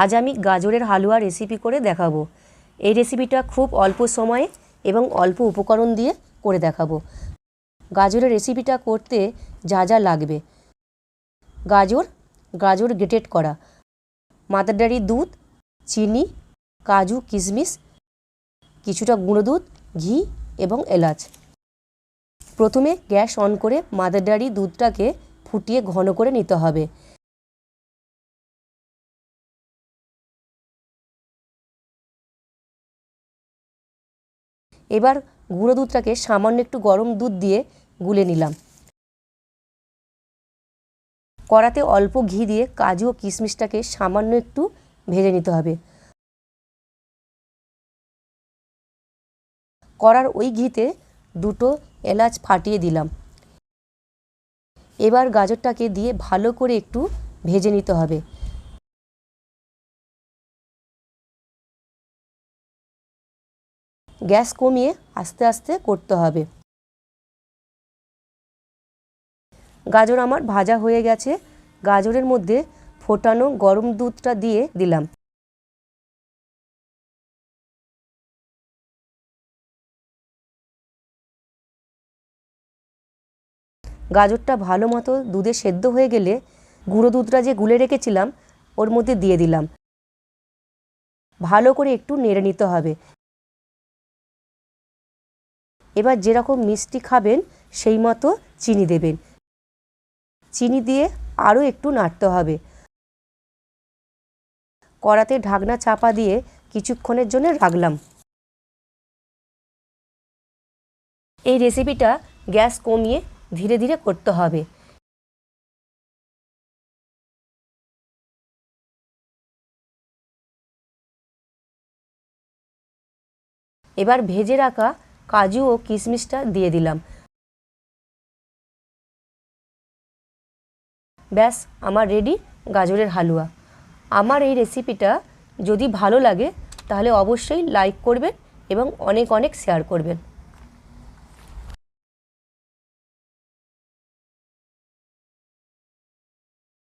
আজ আমি গাজরের হালুয়া রেসিপি করে দেখাবো। এই রেসিপিটা খুব অল্প সময়ে এবং অল্প উপকরণ দিয়ে করে দেখাবো। গাজরের রেসিপিটা করতে যা যা লাগবে: গাজর গ্রেটেড করা, মাদার ডেয়ারি দুধ, চিনি, কাজু কিশমিশ, কিছুটা গুঁড়ো দুধ, ঘি এবং এলাচ। প্রথমে গ্যাস অন করে মাদার ডেয়ারি দুধটাকে ফুটিয়ে ঘন করে নিতে হবে। এবার গুঁড়ো দুধটাকে সামান্য একটু গরম দুধ দিয়ে গুলে নিলাম। কড়াতে অল্প ঘি দিয়ে কাজু ও কিশমিশটাকে সামান্য একটু ভেজে নিতে হবে। কড়ার ওই ঘিতে দুটো এলাচ ফাটিয়ে দিলাম। এবার গাজরটাকে দিয়ে ভালো করে একটু ভেজে নিতে হবে। গ্যাস কমিয়ে আস্তে আস্তে করতে হবে। গাজর আমার ভাজা হয়ে গেছে। গাজরের মধ্যে ফোটানো গরম দুধটা দিয়ে দিলাম। গাজরটা ভালো মতো দুধে সেদ্ধ হয়ে গেলে গুঁড়ো দুধটা যে গুলে রেখেছিলাম ওর মধ্যে দিয়ে দিলাম। ভালো করে একটু নেড়ে নিতে হবে। এবার যেরকম মিষ্টি খাবেন সেই মতো চিনি দেবেন। চিনি দিয়ে আরও একটু নাড়তে হবে। কড়াতে ঢাকনা চাপা দিয়ে কিছুক্ষণের জন্য রাখলাম। এই রেসিপিটা গ্যাস কমিয়ে ধীরে ধীরে করতে হবে। এবার ভেজে রাখা কাজু ও কিশমিশটা দিয়ে দিলাম। ব্যাস, আমার রেডি গাজরের হালুয়া। আমার এই রেসিপিটা যদি ভালো লাগে তাহলে অবশ্যই লাইক করবেন এবং অনেক অনেক শেয়ার করবেন।